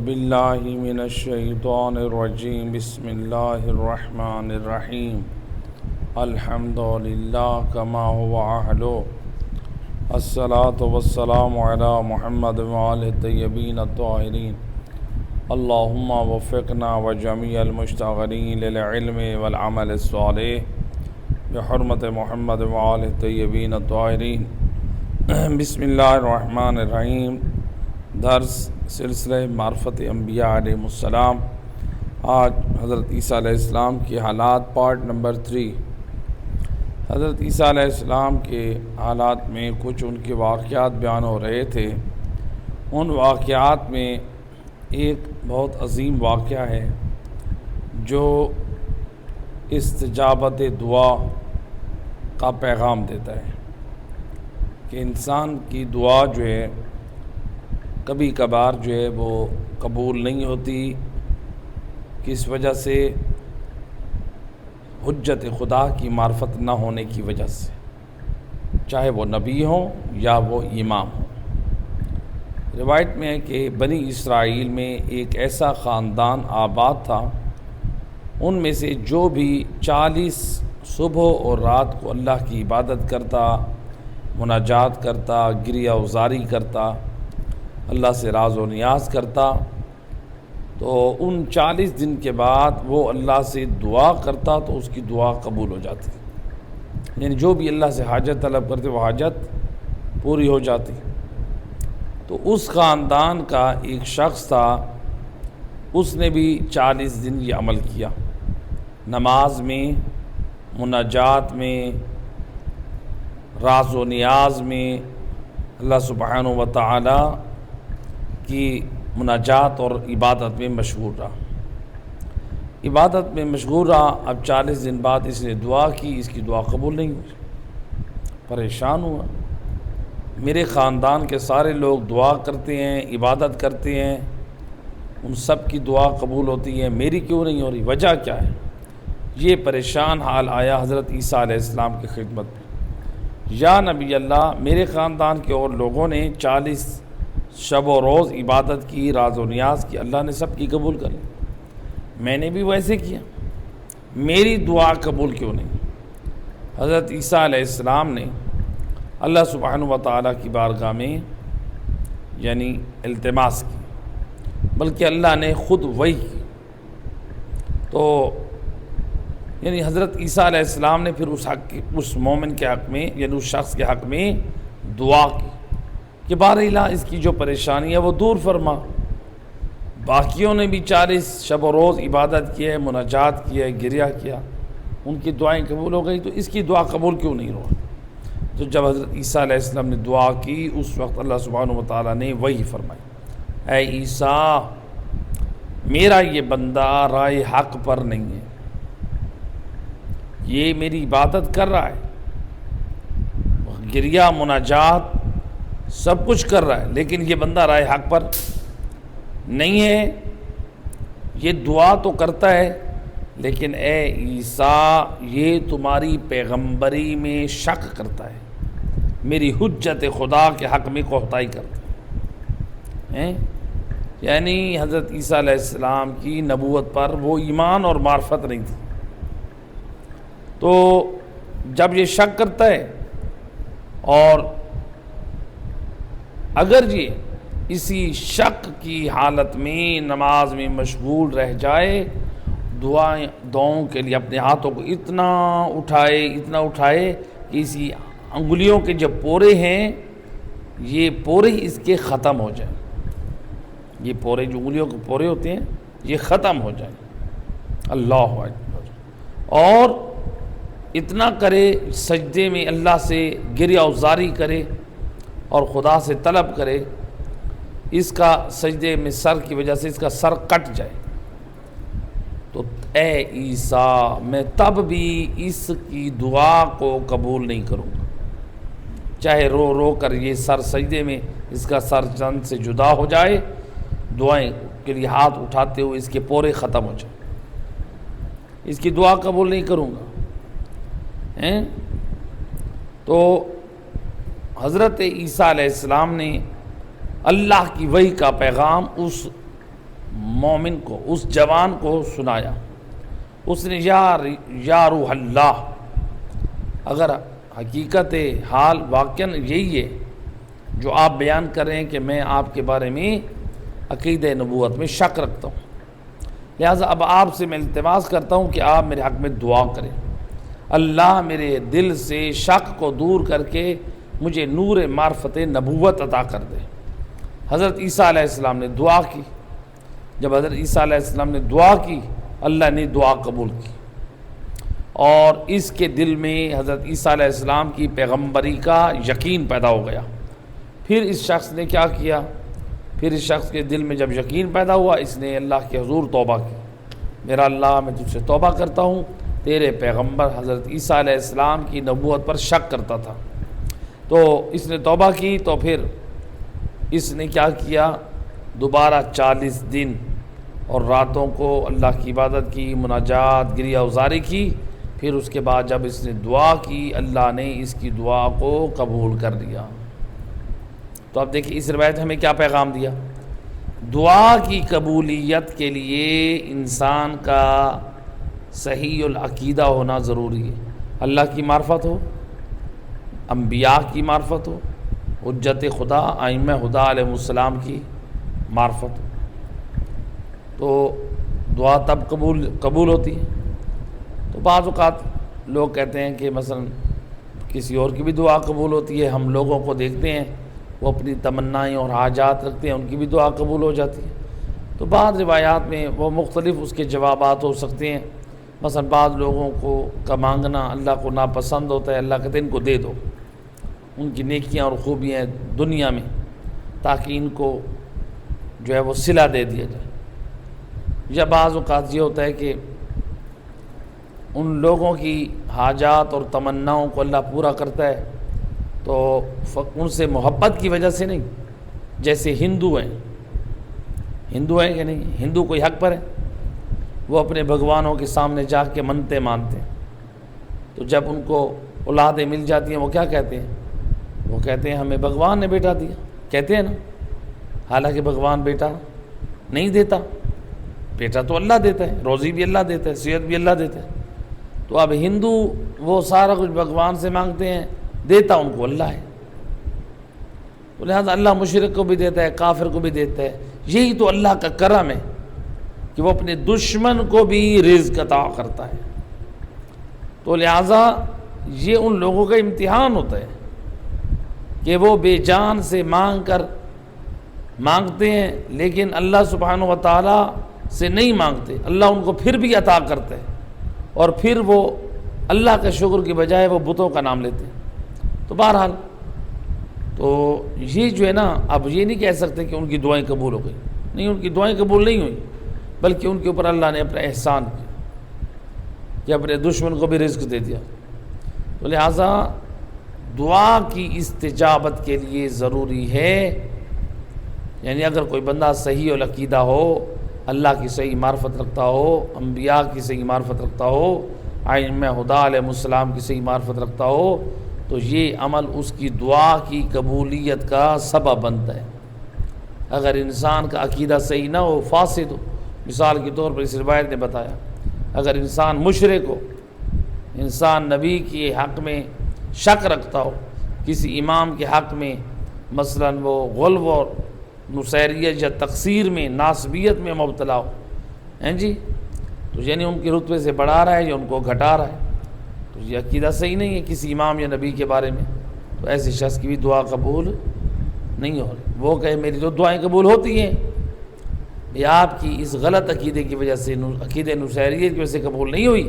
باللہ من الشیطان الرجیم بسم اللہ الرحمن الرحیم الحمدللہ کما هو اہلو الصلاة والسلام علی محمد وآلہ الطیبین الطاہرین اللہم وفقنا وجمیع المشتغلین للعلم والعمل الصالح بحرمت محمد وآلہ الطیبین الطاہرین۔ بسم اللہ الرحمن الرحیم۔ درس سلسلہ معرفت انبیاء علیہ السلام۔ آج حضرت عیسیٰ علیہ السلام کے حالات پارٹ نمبر 3۔ حضرت عیسیٰ علیہ السلام کے حالات میں کچھ ان کے واقعات بیان ہو رہے تھے۔ ان واقعات میں ایک بہت عظیم واقعہ ہے جو استجابت دعا کا پیغام دیتا ہے کہ انسان کی دعا جو ہے کبھی کبھار جو ہے وہ قبول نہیں ہوتی، کس وجہ سے؟ حجت خدا کی معرفت نہ ہونے کی وجہ سے، چاہے وہ نبی ہوں یا وہ امام ہوں۔ روایت میں ہے کہ بنی اسرائیل میں ایک ایسا خاندان آباد تھا، ان میں سے جو بھی 40 صبح اور رات کو اللہ کی عبادت کرتا، مناجات کرتا، گریہ وزاری کرتا، اللہ سے راز و نیاز کرتا، تو ان 40 دن کے بعد وہ اللہ سے دعا کرتا تو اس کی دعا قبول ہو جاتی، یعنی جو بھی اللہ سے حاجت طلب کرتے وہ حاجت پوری ہو جاتی۔ تو اس خاندان کا ایک شخص تھا، اس نے بھی 40 دن یہ عمل کیا، نماز میں، مناجات میں، راز و نیاز میں، اللہ سبحانہ و تعالی کی مناجات اور عبادت میں مشغول رہا۔ عبادت میں مشغول رہا۔ اب 40 دن بعد اس نے دعا کی، اس کی دعا قبول نہیں ہوئی۔ پریشان ہوا، میرے خاندان کے سارے لوگ دعا کرتے ہیں، عبادت کرتے ہیں، ان سب کی دعا قبول ہوتی ہے، میری کیوں نہیں ہو رہی؟ وجہ کیا ہے؟ یہ پریشان حال آیا حضرت عیسیٰ علیہ السلام کی خدمت میں۔ یا نبی اللہ، میرے خاندان کے اور لوگوں نے 40 شب و روز عبادت کی، راز و نیاز کی، اللہ نے سب کی قبول کر لی، میں نے بھی ویسے کیا، میری دعا قبول کیوں نہیں؟ حضرت عیسیٰ علیہ السلام نے اللہ سبحانہ و تعالیٰ کی بارگاہ میں یعنی التماس کی، بلکہ اللہ نے خود وحی کی۔ تو یعنی حضرت عیسیٰ علیہ السلام نے پھر اس مومن کے حق میں، یعنی اس شخص کے حق میں دعا کی کہ بار الہ اس کی جو پریشانی ہے وہ دور فرما۔ باقیوں نے بھی 40 شب و روز عبادت کی ہے، مناجات کی ہے، گریہ کیا، ان کی دعائیں قبول ہو گئی، تو اس کی دعا قبول کیوں نہیں ہوا؟ تو جب حضرت عیسیٰ علیہ السلام نے دعا کی، اس وقت اللہ سبحانہ و تعالیٰ نے وحی فرمائی، اے عیسیٰ، میرا یہ بندہ رائے حق پر نہیں ہے، یہ میری عبادت کر رہا ہے، گریہ، مناجات سب کچھ کر رہا ہے، لیکن یہ بندہ رائے حق پر نہیں ہے، یہ دعا تو کرتا ہے، لیکن اے عیسیٰ، یہ تمہاری پیغمبری میں شک کرتا ہے، میری حجت خدا کے حق میں کوتاہی کرتا ہے۔ یعنی حضرت عیسیٰ علیہ السلام کی نبوت پر وہ ایمان اور معرفت نہیں تھی۔ تو جب یہ شک کرتا ہے اور اگر یہ اسی شک کی حالت میں نماز میں مشغول رہ جائے، دعاؤں کے لیے اپنے ہاتھوں کو اتنا اٹھائے کہ اسی انگلیوں کے جو پورے ہیں یہ پورے اس کے ختم ہو جائیں، یہ پورے جو انگلیوں کے پورے ہوتے ہیں یہ ختم ہو جائیں، اللہ اکبر، اور اتنا کرے سجدے میں اللہ سے گریہ وزاری کرے اور خدا سے طلب کرے، اس کا سجدے میں سر کی وجہ سے اس کا سر کٹ جائے، تو اے عیسیٰ، میں تب بھی اس کی دعا کو قبول نہیں کروں گا، چاہے رو رو کر یہ سر سجدے میں اس کا سر چند سے جدا ہو جائے، دعائیں کے لیے ہاتھ اٹھاتے ہوئے اس کے پورے ختم ہو جائے، اس کی دعا قبول نہیں کروں گا۔ تو حضرت عیسیٰ علیہ السلام نے اللہ کی وحی کا پیغام اس مومن کو، اس جوان کو سنایا۔ اس نے یا روح اللہ، اگر حقیقت حال واقعاً یہی ہے جو آپ بیان کر رہے ہیں کہ میں آپ کے بارے میں عقیدہ نبوت میں شک رکھتا ہوں، لہٰذا اب آپ سے میں التماس کرتا ہوں کہ آپ میرے حق میں دعا کریں، اللہ میرے دل سے شک کو دور کر کے مجھے نور معرفت نبوت عطا کر دے۔ حضرت عیسیٰ علیہ السلام نے دعا کی۔ جب حضرت عیسیٰ علیہ السلام نے دعا کی، اللہ نے دعا قبول کی، اور اس کے دل میں حضرت عیسیٰ علیہ السلام کی پیغمبری کا یقین پیدا ہو گیا۔ پھر اس شخص نے کیا کیا؟ پھر اس شخص کے دل میں جب یقین پیدا ہوا، اس نے اللہ کے حضور توبہ کی، میرا اللہ میں تجھ سے توبہ کرتا ہوں، تیرے پیغمبر حضرت عیسیٰ علیہ السلام کی نبوت پر شک کرتا تھا۔ تو اس نے توبہ کی، تو پھر اس نے کیا کیا؟ دوبارہ 40 دن اور راتوں کو اللہ کی عبادت کی، مناجات، گریہ وزاری کی۔ پھر اس کے بعد جب اس نے دعا کی، اللہ نے اس کی دعا کو قبول کر لیا۔ تو اب دیکھیں اس روایت ہمیں کیا پیغام دیا؟ دعا کی قبولیت کے لیے انسان کا صحیح العقیدہ ہونا ضروری ہے، اللہ کی معرفت ہو، انبیاء کی معرفت ہو، حجت خدا ائمہ خدا علیہ السلام کی معرفت ہو، تو دعا تب قبول ہوتی ہے۔ تو بعض اوقات لوگ کہتے ہیں کہ مثلا کسی اور کی بھی دعا قبول ہوتی ہے، ہم لوگوں کو دیکھتے ہیں وہ اپنی تمنائیں اور حاجات رکھتے ہیں، ان کی بھی دعا قبول ہو جاتی ہے۔ تو بعض روایات میں وہ مختلف اس کے جوابات ہو سکتے ہیں۔ مثلا بعض لوگوں کا مانگنا اللہ کو ناپسند ہوتا ہے، اللہ کہتے ہیں ان کو دے دو، ان کی نیکیاں اور خوبیاں دنیا میں، تاکہ ان کو جو ہے وہ صلہ دے دیا جائے۔ یا بعض اوقات یہ ہوتا ہے کہ ان لوگوں کی حاجات اور تمناؤں کو اللہ پورا کرتا ہے، تو ان سے محبت کی وجہ سے نہیں۔ جیسے ہندو ہیں کہ نہیں، ہندو کوئی حق پر ہے، وہ اپنے بھگوانوں کے سامنے جا کے منتیں مانتے ہیں، تو جب ان کو اولادیں مل جاتی ہیں وہ کیا کہتے ہیں؟ وہ کہتے ہیں ہمیں بھگوان نے بیٹا دیا، کہتے ہیں نا، حالانکہ بھگوان بیٹا نہیں دیتا، بیٹا تو اللہ دیتا ہے، روزی بھی اللہ دیتا ہے، صحت بھی اللہ دیتا ہے۔ تو اب ہندو وہ سارا کچھ بھگوان سے مانگتے ہیں، دیتا ان کو اللہ ہے، تو لہٰذا اللہ مشرک کو بھی دیتا ہے، کافر کو بھی دیتا ہے۔ یہی تو اللہ کا کرم ہے کہ وہ اپنے دشمن کو بھی رزق عطا کرتا ہے۔ تو لہٰذا یہ ان لوگوں کا امتحان ہوتا ہے کہ وہ بے جان سے مانگتے ہیں، لیکن اللہ سبحانہ و تعالیٰ سے نہیں مانگتے، اللہ ان کو پھر بھی عطا کرتا ہے، اور پھر وہ اللہ کا شکر کی بجائے وہ بتوں کا نام لیتے ہیں۔ تو بہرحال تو یہ جو ہے نا، اب یہ نہیں کہہ سکتے کہ ان کی دعائیں قبول ہو گئی، نہیں، ان کی دعائیں قبول نہیں ہوئی، بلکہ ان کے اوپر اللہ نے اپنا احسان کیا کہ اپنے دشمن کو بھی رزق دے دیا۔ تو لہٰذا دعا کی استجابت کے لیے ضروری ہے، یعنی اگر کوئی بندہ صحیح العقیدہ ہو، اللہ کی صحیح معرفت رکھتا ہو، انبیاء کی صحیح معرفت رکھتا ہو، ائمہ خدا علیہ السلام کی صحیح معرفت رکھتا ہو، تو یہ عمل اس کی دعا کی قبولیت کا سبب بنتا ہے۔ اگر انسان کا عقیدہ صحیح نہ ہو، فاسد ہو، مثال کے طور پر اس روایت نے بتایا، اگر انسان مشرک ہو، انسان نبی کے حق میں شک رکھتا ہو، کسی امام کے حق میں مثلا وہ غلو اور نصیریت یا تقصیر میں، ناسبیت میں مبتلا ہو، جی، تو یعنی ان کے رتبے سے بڑھا رہا ہے یا ان کو گھٹا رہا ہے، تو یہ عقیدہ صحیح نہیں ہے کسی امام یا نبی کے بارے میں، تو ایسے شخص کی بھی دعا قبول نہیں ہو رہی۔ وہ کہے میری تو دعائیں قبول ہوتی ہیں، یہ آپ کی اس غلط عقیدے کی وجہ سے، عقیدہ نصیریت کی وجہ سے قبول نہیں ہوئی۔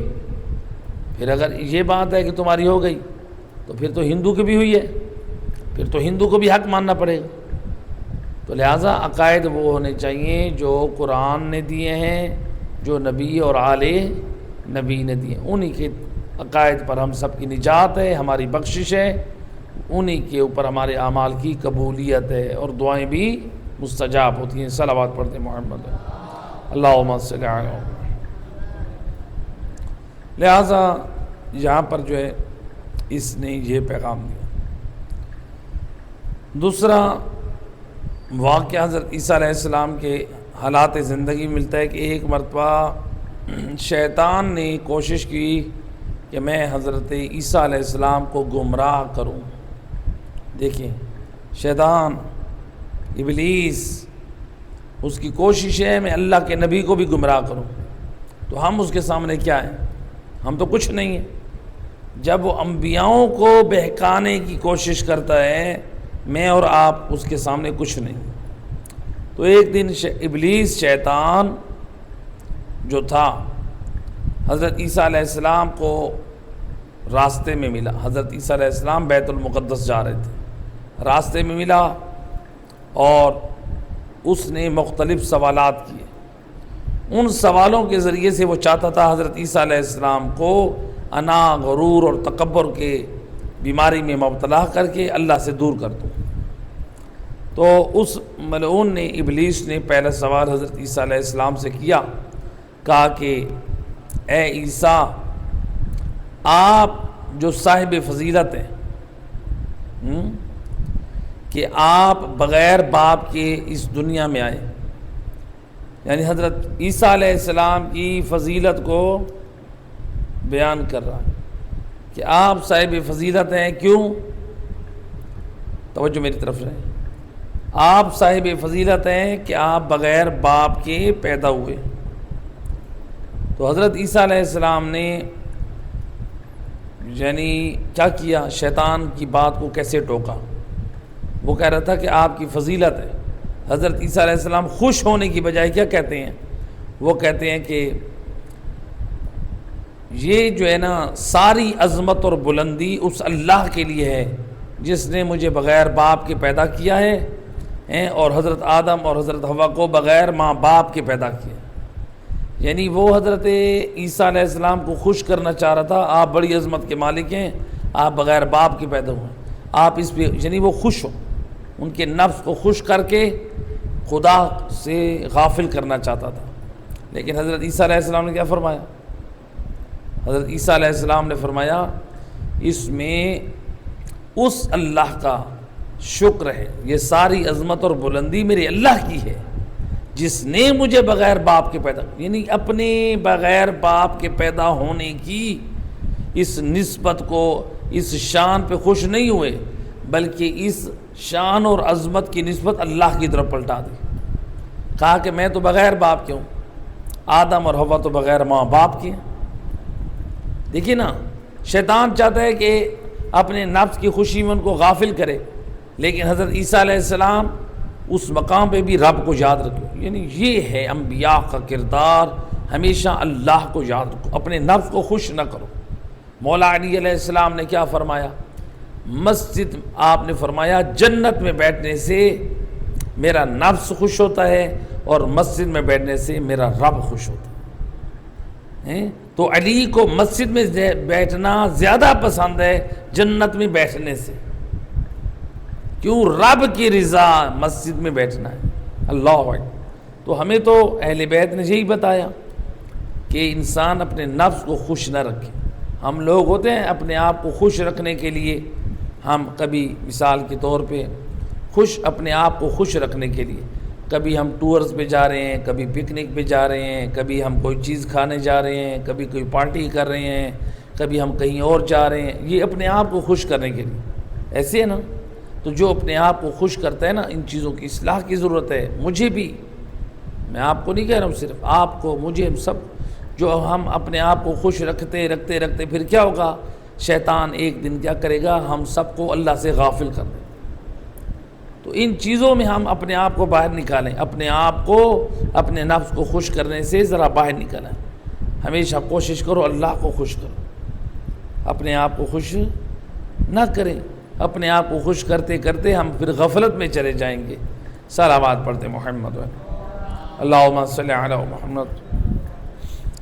پھر اگر یہ بات ہے کہ تمہاری ہو گئی، تو پھر تو ہندو کی بھی ہوئی ہے، پھر تو ہندو کو بھی حق ماننا پڑے گا۔ تو لہٰذا عقائد وہ ہونے چاہیے جو قرآن نے دیے ہیں، جو نبی اور آل نبی نے دیے، انہی کے عقائد پر ہم سب کی نجات ہے، ہماری بخشش ہے، انہی کے اوپر ہمارے اعمال کی قبولیت ہے، اور دعائیں بھی مستجاب ہوتی ہیں۔ صلوات پڑھتے محمد اللہم صلی علیہ وسلم۔ لہٰذا یہاں پر جو ہے اس نے یہ پیغام دیا۔ دوسرا واقعہ حضرت عیسیٰ علیہ السلام کے حالات زندگی میں ملتا ہے کہ ایک مرتبہ شیطان نے کوشش کی کہ میں حضرت عیسیٰ علیہ السلام کو گمراہ کروں۔ دیکھیں شیطان، ابلیس، اس کی کوشش ہے میں اللہ کے نبی کو بھی گمراہ کروں، تو ہم اس کے سامنے کیا ہیں؟ ہم تو کچھ نہیں ہیں۔ جب وہ انبیاؤں کو بہکانے کی کوشش کرتا ہے، میں اور آپ اس کے سامنے کچھ نہیں۔ تو ایک دن ابلیس، شیطان جو تھا، حضرت عیسیٰ علیہ السلام کو راستے میں ملا۔ حضرت عیسیٰ علیہ السلام بیت المقدس جا رہے تھے، راستے میں ملا اور اس نے مختلف سوالات کیے۔ ان سوالوں کے ذریعے سے وہ چاہتا تھا حضرت عیسیٰ علیہ السلام کو انا، غرور اور تکبر کے بیماری میں مبتلا کر کے اللہ سے دور کر دوں۔ تو اس ملعون نے، ابلیس نے پہلا سوال حضرت عیسیٰ علیہ السلام سے کیا، کہا کہ اے عیسیٰ، آپ جو صاحب فضیلت ہیں کہ آپ بغیر باپ کے اس دنیا میں آئے، یعنی حضرت عیسیٰ علیہ السلام کی فضیلت کو بیان کر رہا ہے کہ آپ صاحب فضیلت ہیں۔ کیوں؟ توجہ میری طرف رہے۔ آپ صاحب فضیلت ہیں کہ آپ بغیر باپ کے پیدا ہوئے۔ تو حضرت عیسیٰ علیہ السلام نے یعنی کیا کیا؟ شیطان کی بات کو کیسے ٹوکا؟ وہ کہہ رہا تھا کہ آپ کی فضیلت ہے۔ حضرت عیسیٰ علیہ السلام خوش ہونے کی بجائے کیا کہتے ہیں؟ وہ کہتے ہیں کہ یہ جو ہے نا ساری عظمت اور بلندی اس اللہ کے لیے ہے جس نے مجھے بغیر باپ کے پیدا کیا ہے اور حضرت آدم اور حضرت حوا کو بغیر ماں باپ کے پیدا کیا۔ یعنی وہ حضرت عیسیٰ علیہ السلام کو خوش کرنا چاہ رہا تھا، آپ بڑی عظمت کے مالک ہیں، آپ بغیر باپ کے پیدا ہوئے، آپ اس پہ یعنی وہ خوش ہو، ان کے نفس کو خوش کر کے خدا سے غافل کرنا چاہتا تھا۔ لیکن حضرت عیسیٰ علیہ السلام نے کیا فرمایا؟ حضرت عیسیٰ علیہ السلام نے فرمایا اس میں اس اللہ کا شکر ہے، یہ ساری عظمت اور بلندی میرے اللہ کی ہے جس نے مجھے بغیر باپ کے پیدا، یعنی اپنے بغیر باپ کے پیدا ہونے کی اس نسبت کو، اس شان پہ خوش نہیں ہوئے، بلکہ اس شان اور عظمت کی نسبت اللہ کی طرف پلٹا دی۔ کہا کہ میں تو بغیر باپ کے ہوں، آدم اور حوا تو بغیر ماں باپ کے ہیں۔ دیکھیے نا، شیطان چاہتا ہے کہ اپنے نفس کی خوشی میں ان کو غافل کرے، لیکن حضرت عیسیٰ علیہ السلام اس مقام پہ بھی رب کو یاد رکھو۔ یعنی یہ ہے انبیاء کا کردار، ہمیشہ اللہ کو یاد رکھو، اپنے نفس کو خوش نہ کرو۔ مولا علی علیہ السلام نے کیا فرمایا؟ مسجد، آپ نے فرمایا جنت میں بیٹھنے سے میرا نفس خوش ہوتا ہے اور مسجد میں بیٹھنے سے میرا رب خوش ہوتا ہے۔ تو علی کو مسجد میں بیٹھنا زیادہ پسند ہے جنت میں بیٹھنے سے۔ کیوں؟ رب کی رضا مسجد میں بیٹھنا ہے۔ اللہ اکبر۔ تو ہمیں تو اہل بیت نے یہی بتایا کہ انسان اپنے نفس کو خوش نہ رکھے۔ ہم لوگ ہوتے ہیں اپنے آپ کو خوش رکھنے کے لیے، ہم کبھی مثال کے طور پہ اپنے آپ کو خوش رکھنے کے لیے کبھی ہم ٹورز پہ جا رہے ہیں، کبھی پکنک پہ جا رہے ہیں، کبھی ہم کوئی چیز کھانے جا رہے ہیں، کبھی کوئی پارٹی کر رہے ہیں، کبھی ہم کہیں اور جا رہے ہیں، یہ اپنے آپ کو خوش کرنے کے لیے۔ ایسے ہے نا؟ تو جو اپنے آپ کو خوش کرتا ہے نا، ان چیزوں کی اصلاح کی ضرورت ہے۔ مجھے بھی، میں آپ کو نہیں کہہ رہا ہوں، صرف آپ کو، مجھے، ہم سب، جو ہم اپنے آپ کو خوش رکھتے پھر کیا ہوگا؟ شیطان ایک دن کیا کرے گا؟ ہم سب کو اللہ سے غافل کر دے۔ تو ان چیزوں میں ہم اپنے آپ کو باہر نکالیں، اپنے آپ کو، اپنے نفس کو خوش کرنے سے ذرا باہر نکالیں۔ ہمیشہ کوشش کرو اللہ کو خوش کرو، اپنے آپ کو خوش نہ کریں۔ اپنے آپ کو خوش کرتے کرتے ہم پھر غفلت میں چلے جائیں گے۔ صلوات پڑھتے محمد اللہم صلی علی محمد۔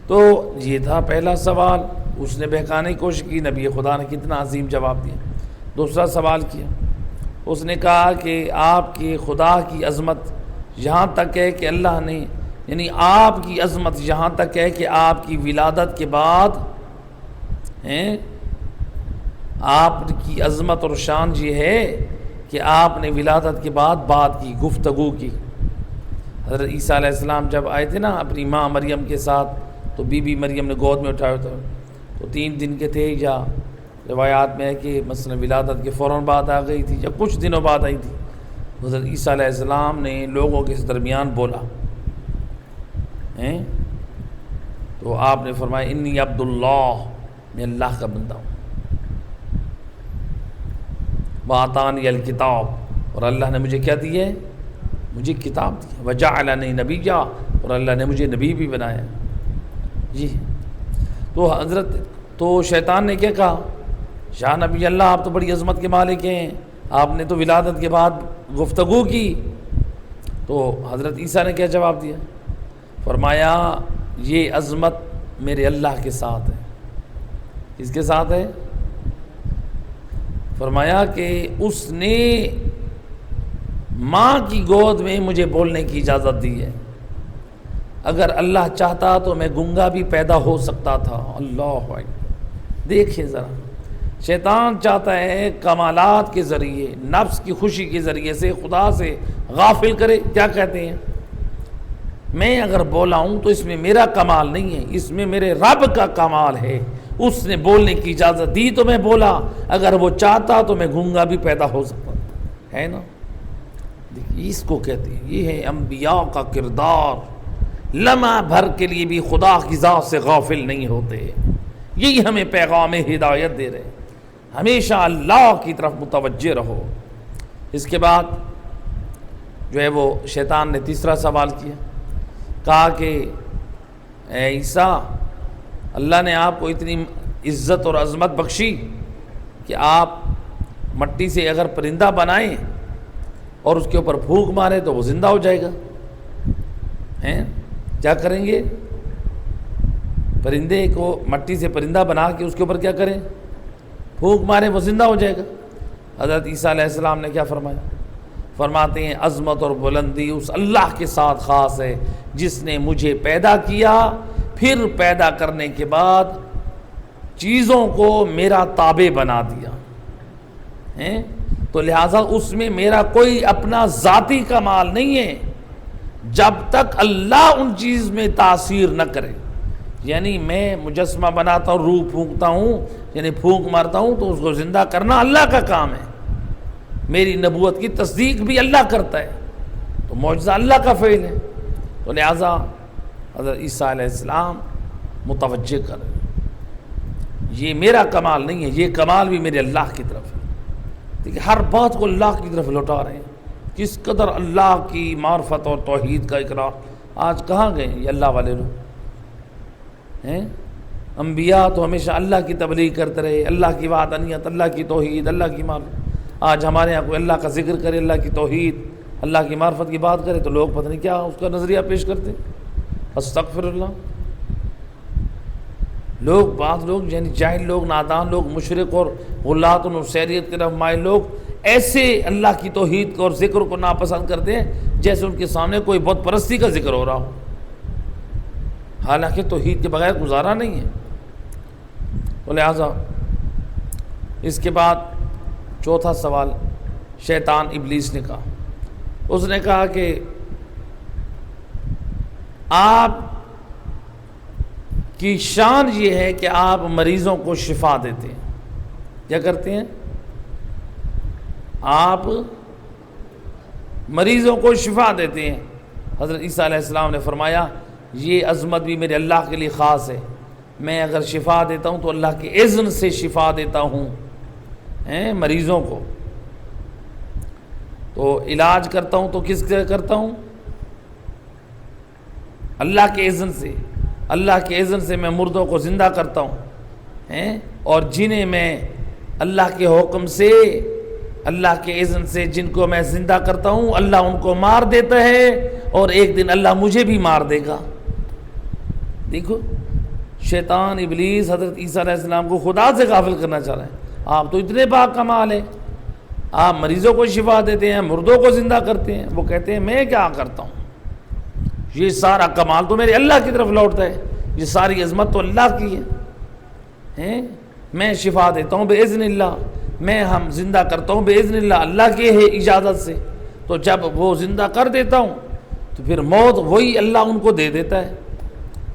تو یہ تھا پہلا سوال، اس نے بہکانے کی کوشش کی، نبی خدا نے کتنا عظیم جواب دیا۔ دوسرا سوال کیا، اس نے کہا کہ آپ کے خدا کی عظمت یہاں تک ہے کہ اللہ نے، یعنی آپ کی عظمت یہاں تک ہے کہ آپ کی ولادت کے بعد آپ کی عظمت اور شان یہ ہے کہ آپ نے ولادت کے بعد بات کی، گفتگو کی۔ حضرت عیسیٰ علیہ السلام جب آئے تھے نا اپنی ماں مریم کے ساتھ، تو بی بی مریم نے گود میں اٹھایا تھا، تو 3 دن کے تھے، یا روایات میں ہے کہ مثلا ولادت کے فوراً بعد آ گئی تھی یا کچھ دنوں بعد آئی تھی۔ حضرت عیسیٰ علیہ السلام نے لوگوں کے درمیان بولا ہیں، تو آپ نے فرمایا انی عبداللہ، میں اللہ کا بندہ ہوں، وآتانی الکتاب، اور اللہ نے مجھے کیا دی ہے؟ مجھے کتاب دی، وجعلنی نبیا، اور اللہ نے مجھے نبی بھی بنایا۔ جی تو شیطان نے کیا کہا؟ شاہ نبی اللہ آپ تو بڑی عظمت کے مالک ہیں، آپ نے تو ولادت کے بعد گفتگو کی۔ تو حضرت عیسیٰ نے کیا جواب دیا؟ فرمایا یہ عظمت میرے اللہ کے ساتھ ہے۔ کس کے ساتھ ہے؟ فرمایا کہ اس نے ماں کی گود میں مجھے بولنے کی اجازت دی ہے، اگر اللہ چاہتا تو میں گنگا بھی پیدا ہو سکتا تھا۔ اللہ اکبر! دیکھیں ذرا، شیطان چاہتا ہے کمالات کے ذریعے، نفس کی خوشی کے ذریعے سے خدا سے غافل کرے۔ کیا کہتے ہیں؟ میں اگر بولا ہوں تو اس میں میرا کمال نہیں ہے، اس میں میرے رب کا کمال ہے، اس نے بولنے کی اجازت دی تو میں بولا، اگر وہ چاہتا تو میں گونگا بھی پیدا ہو سکتا ہے نا۔ دیکھیے اس کو کہتے ہیں، یہ ہے انبیاء کا کردار، لمحہ بھر کے لیے بھی خدا کی ذات سے غافل نہیں ہوتے۔ یہی ہمیں پیغام ہدایت دے رہے، ہمیشہ اللہ کی طرف متوجہ رہو۔ اس کے بعد جو ہے وہ شیطان نے تیسرا سوال کیا، کہا کہ اے عیسیٰ، اللہ نے آپ کو اتنی عزت اور عظمت بخشی کہ آپ مٹی سے اگر پرندہ بنائیں اور اس کے اوپر پھونک مارے تو وہ زندہ ہو جائے گا، ہیں؟ کیا کریں گے؟ پرندے کو مٹی سے پرندہ بنا کے اس کے اوپر کیا کریں؟ پھونک مارے وہ زندہ ہو جائے گا۔ حضرت عیسیٰ علیہ السلام نے کیا فرمایا؟ فرماتے ہیں عظمت اور بلندی اس اللہ کے ساتھ خاص ہے جس نے مجھے پیدا کیا، پھر پیدا کرنے کے بعد چیزوں کو میرا تابع بنا دیا، ہیں؟ تو لہٰذا اس میں میرا کوئی اپنا ذاتی کمال نہیں ہے جب تک اللہ ان چیز میں تاثیر نہ کرے۔ یعنی میں مجسمہ بناتا ہوں، روح پھونکتا ہوں، یعنی پھونک مارتا ہوں، تو اس کو زندہ کرنا اللہ کا کام ہے، میری نبوت کی تصدیق بھی اللہ کرتا ہے، تو معجزہ اللہ کا فعل ہے۔ تو لہٰذا حضرت عیسیٰ علیہ السلام متوجہ کر، یہ میرا کمال نہیں ہے، یہ کمال بھی میرے اللہ کی طرف ہے۔ دیکھیں ہر بات کو اللہ کی طرف لوٹا رہے ہیں، کس قدر اللہ کی معرفت اور توحید کا اقرار۔ آج کہاں گئے یہ اللہ والے لوگ ہیں؟ انبیاء تو ہمیشہ اللہ کی تبلیغ کرتے رہے، اللہ کی وحدانیت، اللہ کی توحید، اللہ کی معرفت۔ آج ہمارے یہاں کوئی اللہ کا ذکر کرے، اللہ کی توحید، اللہ کی معرفت کی بات کرے تو لوگ پتہ نہیں کیا اس کا نظریہ پیش کرتے۔ استغفر اللہ۔ بعض لوگ یعنی جاہل لوگ، نادان لوگ، مشرک اور غلات و نصیریت کی طرف مائل لوگ ایسے اللہ کی توحید کو اور ذکر کو ناپسند کرتے ہیں جیسے ان کے سامنے کوئی بت پرستی کا ذکر ہو رہا ہو، حالانکہ توحید کے بغیر گزارا نہیں ہے۔ تو لہٰذا اس کے بعد چوتھا سوال شیطان ابلیس نے کہا، اس نے کہا کہ آپ کی شان یہ ہے کہ آپ مریضوں کو شفا دیتے ہیں۔ کیا کرتے ہیں؟ آپ مریضوں کو شفا دیتے ہیں۔ حضرت عیسیٰ علیہ السلام نے فرمایا یہ عظمت بھی میرے اللہ کے لیے خاص ہے، میں اگر شفا دیتا ہوں تو اللہ کے اذن سے شفا دیتا ہوں مریضوں کو، تو علاج کرتا ہوں تو کس سے کرتا ہوں؟ اللہ کے اذن سے۔ اللہ کے اذن سے میں مردوں کو زندہ کرتا ہوں، اور جنہیں میں اللہ کے حکم سے، اللہ کے اذن سے جن کو میں زندہ کرتا ہوں، اللہ ان کو مار دیتا ہے، اور ایک دن اللہ مجھے بھی مار دے گا۔ دیکھو شیطان ابلیس حضرت عیسیٰ علیہ السلام کو خدا سے غافل کرنا چاہ رہے ہیں۔ آپ تو اتنے با کمال ہیں، آپ مریضوں کو شفا دیتے ہیں، مردوں کو زندہ کرتے ہیں، وہ کہتے ہیں میں کیا کرتا ہوں، یہ سارا کمال تو میرے اللہ کی طرف لوٹتا ہے، یہ ساری عظمت تو اللہ کی ہے، میں شفا دیتا ہوں باذن اللہ، میں ہم زندہ کرتا ہوں باذن اللہ، اللہ کی ہے اجازت سے۔ تو جب وہ زندہ کر دیتا ہوں تو پھر موت وہی اللہ ان کو دے دیتا ہے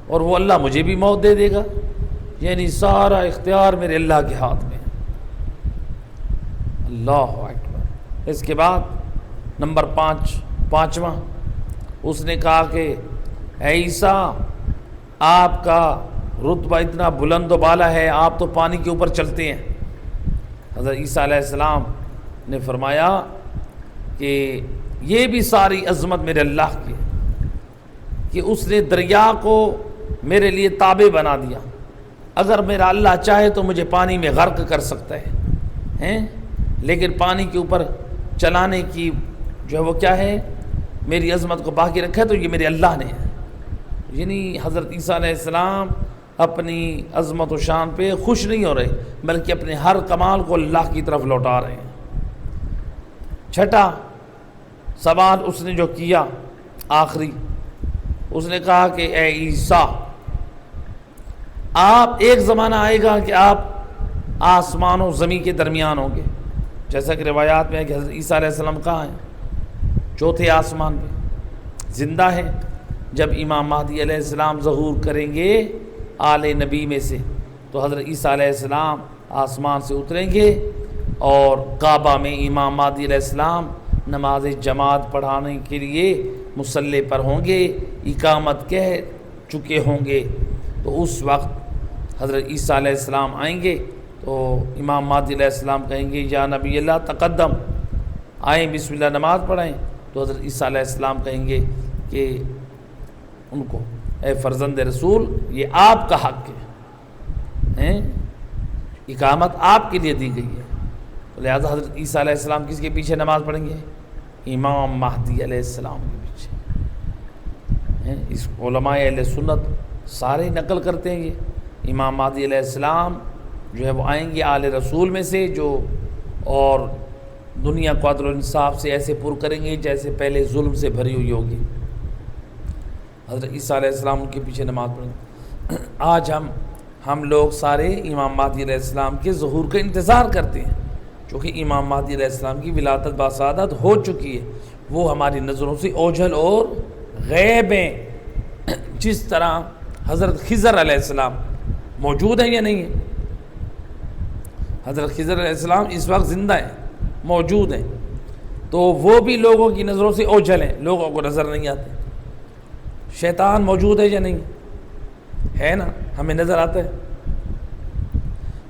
اور وہ اللہ مجھے بھی موت دے دے گا، یعنی سارا اختیار میرے اللہ کے ہاتھ میں ہے۔ اللہ اکبر۔ اس کے بعد نمبر پانچواں اس نے کہا کہ اے عیسیٰ، آپ کا رتبہ اتنا بلند و بالا ہے، آپ تو پانی کے اوپر چلتے ہیں۔ حضرت عیسیٰ علیہ السلام نے فرمایا کہ یہ بھی ساری عظمت میرے اللہ کی ہے کہ اس نے دریا کو میرے لیے تابع بنا دیا، اگر میرا اللہ چاہے تو مجھے پانی میں غرق کر سکتا ہے، لیکن پانی کے اوپر چلانے کی جو ہے وہ کیا ہے، میری عظمت کو باقی رکھا ہے تو یہ میرے اللہ نے ہے۔ یعنی حضرت عیسیٰ علیہ السلام اپنی عظمت و شان پہ خوش نہیں ہو رہے، بلکہ اپنے ہر کمال کو اللہ کی طرف لوٹا رہے ہیں۔ چھٹا سوال اس نے جو کیا آخری، اس نے کہا کہ اے عیسیٰ، آپ ایک زمانہ آئے گا کہ آپ آسمان و زمین کے درمیان ہوں گے، جیسا کہ روایات میں ہے کہ حضرت عیسیٰ علیہ السلام کہاں ہیں؟ چوتھے آسمان پہ زندہ ہیں۔ جب امام مہدی علیہ السلام ظہور کریں گے آل نبی میں سے تو حضرت عیسیٰ علیہ السلام آسمان سے اتریں گے اور کعبہ میں امام مہدی علیہ السلام نماز جماعت پڑھانے کے لیے مصلی پر ہوں گے، اقامت کہہ چکے ہوں گے۔ تو اس وقت حضرت عیسیٰ علیہ السلام آئیں گے تو امام مہدی علیہ السلام کہیں گے یا نبی اللہ تقدم، آئیں بسم اللہ نماز پڑھائیں۔ تو حضرت عیسیٰ علیہ السلام کہیں گے کہ ان کو اے فرزند رسول، یہ آپ کا حق ہے، اقامت آپ کے لیے دی گئی ہے، تو لہٰذا حضرت عیسیٰ علیہ السلام کس کے پیچھے نماز پڑھیں گے؟ امام مہدی علیہ السلام کے پیچھے۔ اس علماء اہل سنت سارے نقل کرتے ہیں یہ امام مہدی علیہ السلام جو ہے وہ آئیں گے آل رسول میں سے، جو اور دنیا کو عدل و انصاف سے ایسے پر کریں گے جیسے پہلے ظلم سے بھری ہوئی ہوگی۔ حضرت عیسیٰ علیہ السلام ان کے پیچھے نماز پڑھیں گے۔ آج ہم لوگ سارے امام مہدی علیہ السلام کے ظہور کا انتظار کرتے ہیں، چونکہ امام مہدی علیہ السلام کی ولادت باسعادت ہو چکی ہے، وہ ہماری نظروں سے اوجھل اور غیب ہیں۔ جس طرح حضرت خضر علیہ السلام موجود ہیں یا نہیں ہیں؟ حضرت خضر علیہ السلام اس وقت زندہ ہیں، موجود ہیں، تو وہ بھی لوگوں کی نظروں سے اوجھل ہیں، لوگوں کو نظر نہیں آتے۔ شیطان موجود ہے یا نہیں ہے؟ نا، ہمیں نظر آتا ہے،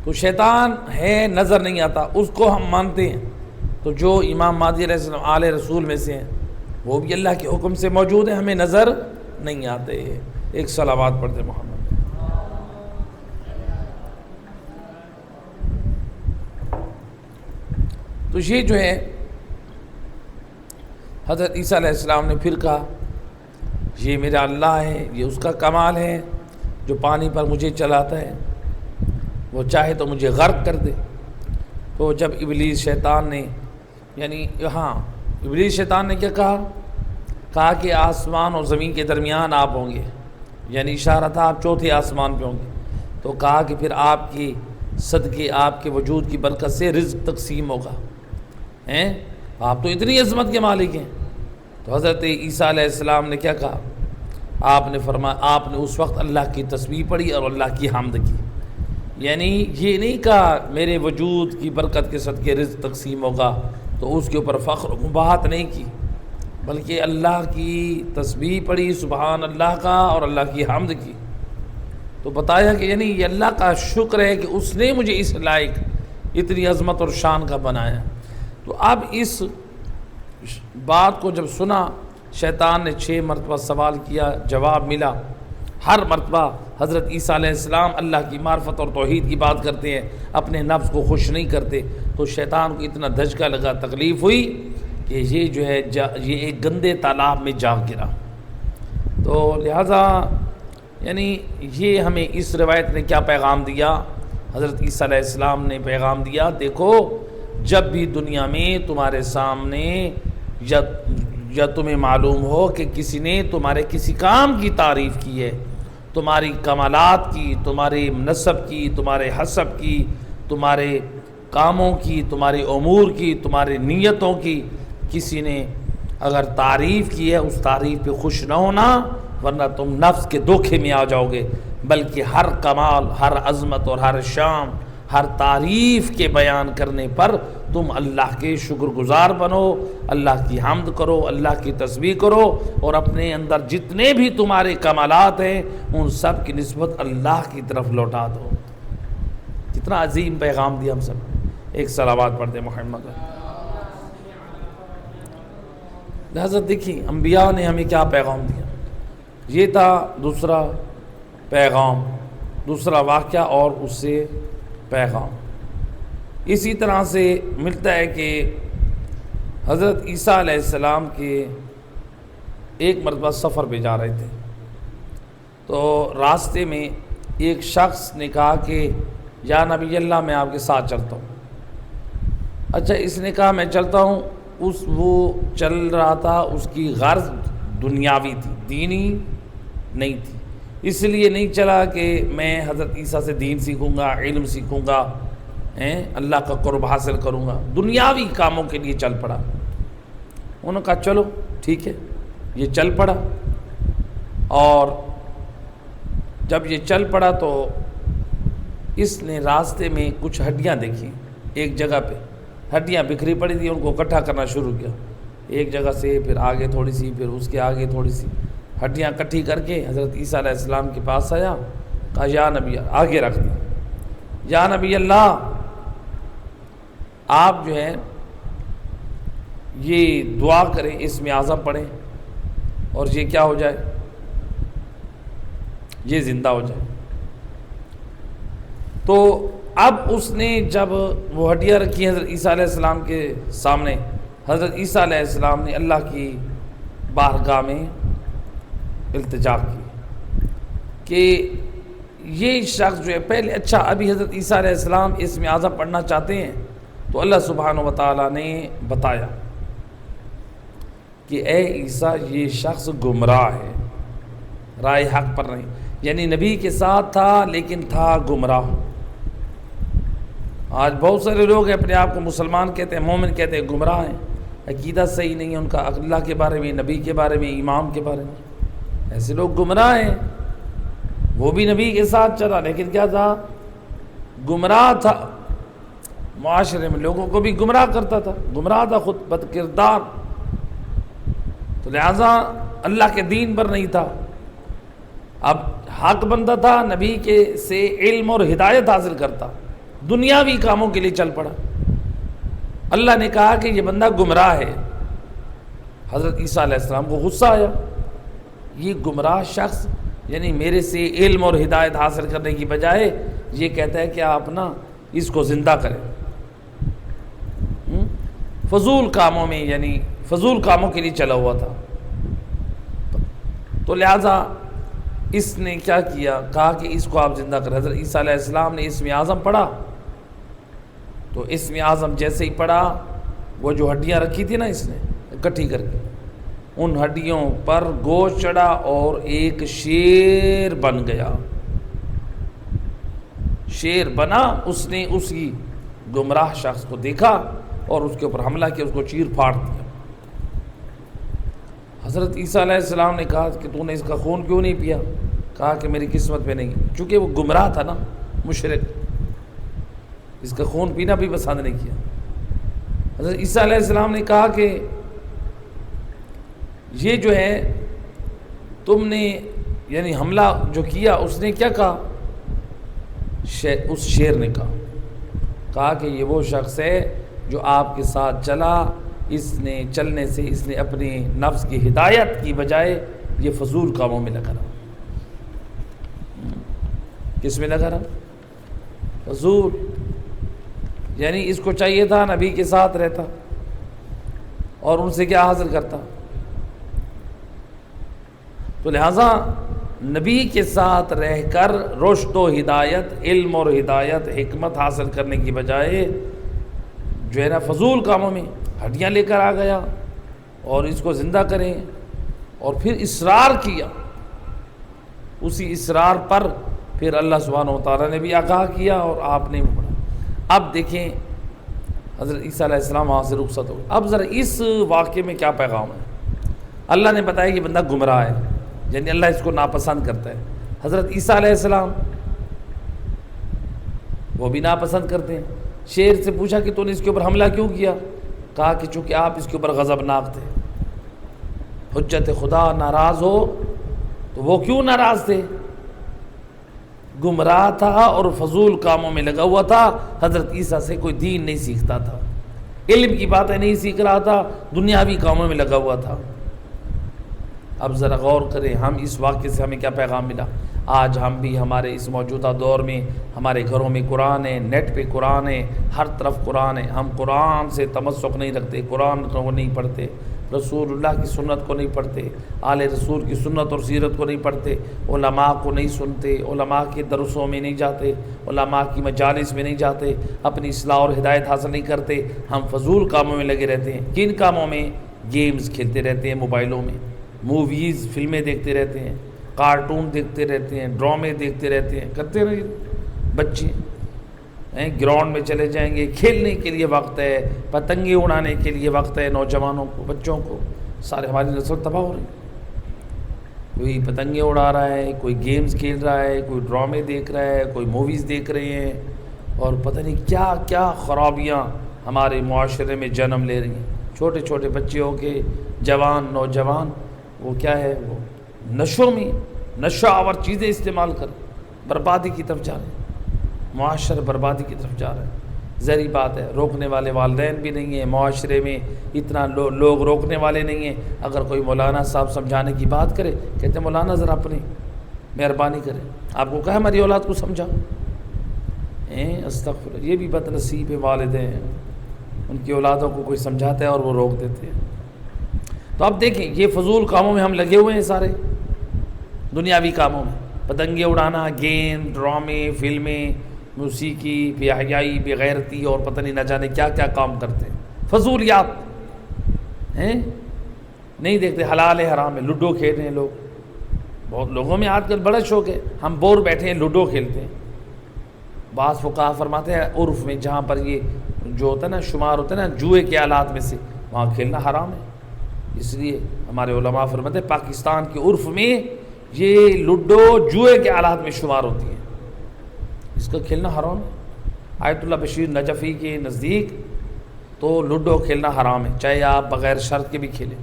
تو شیطان ہے نظر نہیں آتا، اس کو ہم مانتے ہیں۔ تو جو امام مہدی علیہ السلام آل رسول میں سے ہیں وہ بھی اللہ کے حکم سے موجود ہیں، ہمیں نظر نہیں آتے۔ ایک صلوات پڑھتے محمد۔ تو یہ جو ہے حضرت عیسیٰ علیہ السلام نے پھر کہا یہ میرا اللہ ہے، یہ اس کا کمال ہے جو پانی پر مجھے چلاتا ہے، وہ چاہے تو مجھے غرق کر دے۔ تو جب ابلیس شیطان نے ابلیس شیطان نے کیا کہا کہ آسمان اور زمین کے درمیان آپ ہوں گے، یعنی اشارہ تھا آپ چوتھے آسمان پہ ہوں گے۔ تو کہا کہ پھر آپ کی صدقے آپ کے وجود کی برکت سے رزق تقسیم ہوگا، آپ تو اتنی عظمت کے مالک ہیں۔ تو حضرت عیسیٰ علیہ السلام نے کیا کہا؟ آپ نے فرمایا، آپ نے اس وقت اللہ کی تسبیح پڑھی اور اللہ کی حمد کی، یعنی یہ نہیں کہا میرے وجود کی برکت کے صدقے رزق تقسیم ہوگا، تو اس کے اوپر فخر و مباحت نہیں کی، بلکہ اللہ کی تسبیح پڑھی، سبحان اللہ کا، اور اللہ کی حمد کی۔ تو بتایا کہ یعنی یہ اللہ کا شکر ہے کہ اس نے مجھے اس لائق اتنی عظمت اور شان کا بنایا۔ تو اب اس بات کو جب سنا، شیطان نے 6 مرتبہ سوال کیا، جواب ملا۔ ہر مرتبہ حضرت عیسیٰ علیہ السلام اللہ کی معرفت اور توحید کی بات کرتے ہیں، اپنے نفس کو خوش نہیں کرتے۔ تو شیطان کو اتنا دھچکا لگا، تکلیف ہوئی کہ یہ جو ہے یہ ایک گندے تالاب میں جا گرا۔ تو لہٰذا یعنی یہ ہمیں اس روایت نے کیا پیغام دیا؟ حضرت عیسیٰ علیہ السلام نے پیغام دیا، دیکھو جب بھی دنیا میں تمہارے سامنے یا تمہیں معلوم ہو کہ کسی نے تمہارے کسی کام کی تعریف کی ہے، تمہاری کمالات کی، تمہارے نسب کی، تمہارے حسب کی، تمہارے کاموں کی، تمہارے امور کی، تمہاری نیتوں کی، کسی نے اگر تعریف کی ہے اس تعریف پہ خوش نہ ہونا، ورنہ تم نفس کے دھوکے میں آ جاؤ گے، بلکہ ہر کمال، ہر عظمت اور ہر شان، ہر تعریف کے بیان کرنے پر تم اللہ کے شکر گزار بنو، اللہ کی حمد کرو، اللہ کی تسبیح کرو، اور اپنے اندر جتنے بھی تمہارے کمالات ہیں ان سب کی نسبت اللہ کی طرف لوٹا دو۔ کتنا عظیم پیغام دیا ہم سب۔ ایک صلوات پڑھتے محمد۔ لہذا دیکھیں انبیاء نے ہمیں کیا پیغام دیا، یہ تھا دوسرا پیغام، دوسرا واقعہ اور اس سے پیغام۔ اسی طرح سے ملتا ہے کہ حضرت عیسیٰ علیہ السلام کے ایک مرتبہ سفر پہ جا رہے تھے، تو راستے میں ایک شخص نے کہا کہ یا نبی اللہ میں آپ کے ساتھ چلتا ہوں۔ اچھا، اس نے کہا میں چلتا ہوں، وہ چل رہا تھا، اس کی غرض دنیاوی تھی، دینی نہیں تھی، اس لیے نہیں چلا کہ میں حضرت عیسیٰ سے دین سیکھوں گا، علم سیکھوں گا، اللہ کا قرب حاصل کروں گا، دنیاوی کاموں کے لیے چل پڑا۔ انہوں نے کہا چلو ٹھیک ہے، یہ چل پڑا، اور جب یہ چل پڑا تو اس نے راستے میں کچھ ہڈیاں دیکھی، ایک جگہ پہ ہڈیاں بکھری پڑی تھی، ان کو اکٹھا کرنا شروع کیا، ایک جگہ سے پھر آگے تھوڑی سی، پھر اس کے آگے تھوڑی سی ہڈیاں اکٹھی کر کے حضرت عیسیٰ علیہ السلام کے پاس آیا، کہا یا نبی، آگے رکھ دی، یا نبی اللہ آپ جو ہے یہ دعا کریں، اسم اعظم پڑھیں اور یہ کیا ہو جائے، یہ زندہ ہو جائے۔ تو اب اس نے جب وہ ہڈیاں رکھی حضرت عیسیٰ علیہ السلام کے سامنے، حضرت عیسیٰ علیہ السلام نے اللہ کی بارگاہ میں التجا کی کہ یہ شخص جو ہے پہلے، اچھا ابھی حضرت عیسیٰ علیہ السلام اسم اعظم پڑھنا چاہتے ہیں، تو اللہ سبحانہ و تعالیٰ نے بتایا کہ اے عیسیٰ یہ شخص گمراہ ہے، رائے حق پر نہیں، یعنی نبی کے ساتھ تھا لیکن تھا گمراہ۔ آج بہت سارے لوگ اپنے آپ کو مسلمان کہتے ہیں، مومن کہتے ہیں، گمراہ ہیں، عقیدہ صحیح نہیں ہے ان کا، اللہ کے بارے میں، نبی کے بارے میں، امام کے بارے میں، ایسے لوگ گمراہ ہیں۔ وہ بھی نبی کے ساتھ چلا لیکن کیا تھا، گمراہ تھا، معاشرے میں لوگوں کو بھی گمراہ کرتا تھا، گمراہ تھا، خود بد کردار، تو لہٰذا اللہ کے دین پر نہیں تھا۔ اب حق بندہ تھا، نبی کے سے علم اور ہدایت حاصل کرتا، دنیاوی کاموں کے لیے چل پڑا۔ اللہ نے کہا کہ یہ بندہ گمراہ ہے۔ حضرت عیسیٰ علیہ السلام کو غصہ آیا، یہ گمراہ شخص یعنی میرے سے علم اور ہدایت حاصل کرنے کی بجائے یہ کہتا ہے کہ آپ نا اس کو زندہ کریں، فضول کاموں میں، یعنی فضول کاموں کے لیے چلا ہوا تھا۔ تو لہٰذا اس نے کیا کیا، کہا کہ اس کو آپ زندہ کریں۔ حضرت عیسیٰ علیہ السلام نے اسم اعظم پڑھا، تو اسم اعظم جیسے ہی پڑھا، وہ جو ہڈیاں رکھی تھی نا اس نے اکٹھی کر کے، ان ہڈیوں پر گوشت چڑھا اور ایک شیر بن گیا، شیر بنا۔ اس نے اسی گمراہ شخص کو دیکھا اور اس کے اوپر حملہ کیا، اس کو چیر پھاڑ دیا۔ حضرت عیسیٰ علیہ السلام نے کہا کہ تو نے اس کا خون کیوں نہیں پیا؟ کہا کہ میری قسمت میں نہیں، چونکہ وہ گمراہ تھا نا، مشرک، اس کا خون پینا بھی پسند نہیں کیا۔ حضرت عیسیٰ علیہ السلام نے کہا کہ یہ جو ہے تم نے یعنی حملہ جو کیا، اس نے کیا کہا، اس شیر نے کہا کہ یہ وہ شخص ہے جو آپ کے ساتھ چلا، اس نے چلنے سے اس نے اپنے نفس کی ہدایت کی بجائے یہ فضول کاموں میں لگا رہا۔ کس میں لگا رہا؟ فضول، یعنی اس کو چاہیے تھا نبی کے ساتھ رہتا اور ان سے کیا حاصل کرتا۔ تو لہٰذا نبی کے ساتھ رہ کر رشد و ہدایت، علم اور ہدایت، حکمت حاصل کرنے کی بجائے جو ہے نا فضول کاموں میں ہڈیاں لے کر آ گیا اور اس کو زندہ کریں، اور پھر اصرار کیا۔ اسی اصرار پر پھر اللہ سبحانہ و تعالیٰ نے بھی آگاہ کیا اور آپ نے بھی پڑھا۔ اب دیکھیں حضرت عیسیٰ علیہ السلام وہاں سے رخصت ہو گئے۔ اب ذرا اس واقعے میں کیا پیغام ہے؟ اللہ نے بتایا کہ بندہ گمراہ ہے، یعنی اللہ اس کو ناپسند کرتا ہے۔ حضرت عیسیٰ علیہ السلام وہ بھی ناپسند کرتے ہیں۔ شیر سے پوچھا کہ تو نے اس کے اوپر حملہ کیوں کیا؟ کہا کہ چونکہ آپ اس کے اوپر غضبناک تھے۔ حجت خدا ناراض ہو تو وہ کیوں ناراض تھے؟ گمراہ تھا اور فضول کاموں میں لگا ہوا تھا۔ حضرت عیسیٰ سے کوئی دین نہیں سیکھتا تھا، علم کی باتیں نہیں سیکھ رہا تھا، دنیاوی کاموں میں لگا ہوا تھا۔ اب ذرا غور کریں، ہم اس واقعے سے ہمیں کیا پیغام ملا؟ آج ہم بھی ہمارے اس موجودہ دور میں ہمارے گھروں میں قرآن ہے، نیٹ پہ قرآن ہے، ہر طرف قرآن ہے، ہم قرآن سے تمسک نہیں رکھتے، قرآن کو نہیں پڑھتے، رسول اللہ کی سنت کو نہیں پڑھتے، آل رسول کی سنت اور سیرت کو نہیں پڑھتے، علماء کو نہیں سنتے، علماء کے درسوں میں نہیں جاتے، علماء کی مجالس میں نہیں جاتے، اپنی اصلاح اور ہدایت حاصل نہیں کرتے۔ ہم فضول کاموں میں لگے رہتے ہیں۔ کن کاموں میں؟ گیمز کھیلتے رہتے ہیں موبائلوں میں، موویز فلمیں دیکھتے رہتے ہیں، کارٹون دیکھتے رہتے ہیں، ڈرامے دیکھتے رہتے ہیں، کرتے رہے بچے گراؤنڈ میں چلے جائیں گے، کھیلنے کے لیے وقت ہے، پتنگیں اڑانے کے لیے وقت ہے، نوجوانوں کو، بچوں کو، سارے ہماری نسل تباہ ہو رہی ہے۔ کوئی پتنگیں اڑا رہا ہے، کوئی گیمز کھیل رہا ہے، کوئی ڈرامے دیکھ رہا ہے، کوئی موویز دیکھ رہے ہیں، اور پتہ نہیں کیا کیا خرابیاں ہمارے معاشرے میں جنم لے رہی ہیں۔ چھوٹے چھوٹے بچے ہو کے جوان نوجوان وہ کیا ہے، وہ نشوں میں نشہ آور چیزیں استعمال کر بربادی کی طرف جا رہے ہیں، معاشرہ بربادی کی طرف جا رہا ہے۔ ظاہری بات ہے، روکنے والے والدین بھی نہیں ہیں، معاشرے میں اتنا لوگ روکنے والے نہیں ہیں۔ اگر کوئی مولانا صاحب سمجھانے کی بات کرے، کہتے ہیں مولانا ذرا اپنی مہربانی کریں، آپ کو کہا ہماری اولاد کو سمجھا۔ استغفر، یہ بھی بد نصیب والدین ہیں، ان کی اولادوں کو کوئی سمجھاتا ہے اور وہ روک دیتے ہیں۔ تو اب دیکھیں، یہ فضول کاموں میں ہم لگے ہوئے ہیں، سارے دنیاوی کاموں میں، پتنگیں اڑانا، گیم، ڈرامے، فلمیں، موسیقی، بے حیائی، بے غیرتی، اور پتہ نہیں نہ جانے کیا کیا کام کرتے ہیں، فضولیات ہیں، نہیں دیکھتے حلال ہے حرام ہے۔ لوڈو کھیل رہے ہیں لوگ، بہت لوگوں میں آج کل بڑا شوق ہے، ہم بور بیٹھے ہیں لوڈو کھیلتے ہیں۔ بعض فقہا فرماتے ہیں عرف میں جہاں پر یہ جو ہوتا ہے نا، شمار ہوتا ہے نا جوئے کے آلات میں سے، وہاں کھیلنا حرام ہے۔ اس لیے ہمارے علماء فرماتے ہیں پاکستان کے عرف میں یہ لوڈو جوئے کے آلات میں شمار ہوتی ہے، اس کا کھیلنا حرام ہے۔ آیت اللہ بشیر نجفی کے نزدیک تو لوڈو کھیلنا حرام ہے، چاہے آپ بغیر شرط کے بھی کھیلیں۔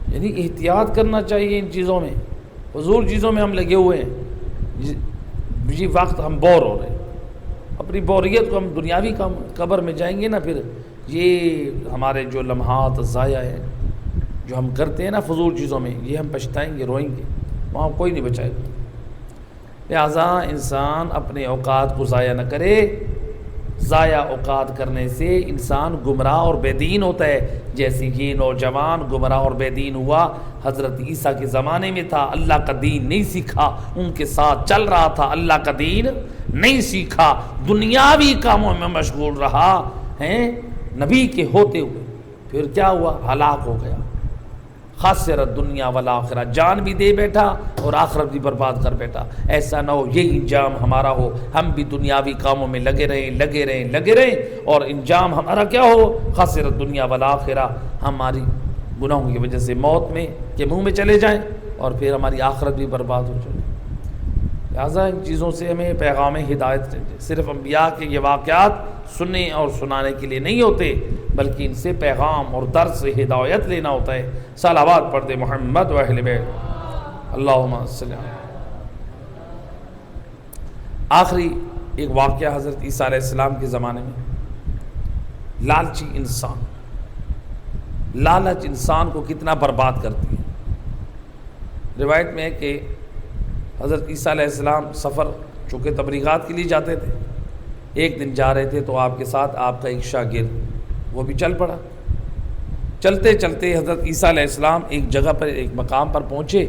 یعنی احتیاط کرنا چاہیے ان چیزوں میں، فضول چیزوں میں ہم لگے ہوئے ہیں۔ یہ وقت ہم بور ہو رہے ہیں، اپنی بوریت کو ہم دنیاوی کام، قبر میں جائیں گے نا، پھر یہ ہمارے جو لمحات ضائع ہیں جو ہم کرتے ہیں نا فضول چیزوں میں، یہ ہم پچھتائیں گے، روئیں گے، وہاں کوئی نہیں بچائے گا۔ لہٰذا انسان اپنے اوقات کو ضائع نہ کرے، ضائع اوقات کرنے سے انسان گمراہ اور بے دین ہوتا ہے، جیسے یہ نوجوان گمراہ اور بے دین ہوا۔ حضرت عیسیٰ کے زمانے میں تھا، اللہ کا دین نہیں سیکھا، ان کے ساتھ چل رہا تھا، اللہ کا دین نہیں سیکھا، دنیاوی کاموں میں مشغول رہا ہیں نبی کے ہوتے ہوئے، پھر کیا ہوا؟ ہلاک ہو گیا۔ خاسرت دنیا والآخرہ، جان بھی دے بیٹھا اور آخرت بھی برباد کر بیٹھا۔ ایسا نہ ہو یہ انجام ہمارا ہو، ہم بھی دنیاوی کاموں میں لگے رہیں اور انجام ہمارا کیا ہو؟ خاسرت دنیا والآخرہ، ہماری گناہوں کی وجہ سے موت میں کے منہ میں چلے جائیں اور پھر ہماری آخرت بھی برباد ہو جائے۔ لہٰذا ان چیزوں سے ہمیں پیغام ہدایت چاہیے۔ صرف انبیاء کے یہ واقعات سننے اور سنانے کے لیے نہیں ہوتے، بلکہ ان سے پیغام اور درس ہدایت لینا ہوتا ہے۔ صلوات پڑھ دے محمد و اہل بیت، اللہم صلی اللہ۔ آخری ایک واقعہ حضرت عیسیٰ علیہ السلام کے زمانے میں، لالچی انسان، لالچ انسان کو کتنا برباد کرتی ہے۔ روایت میں ہے کہ حضرت عیسیٰ علیہ السلام سفر، چونکہ تبلیغات کے لیے جاتے تھے، ایک دن جا رہے تھے تو آپ کے ساتھ آپ کا ایک شاگرد وہ بھی چل پڑا۔ چلتے چلتے حضرت عیسیٰ علیہ السلام ایک جگہ پر، ایک مقام پر پہنچے،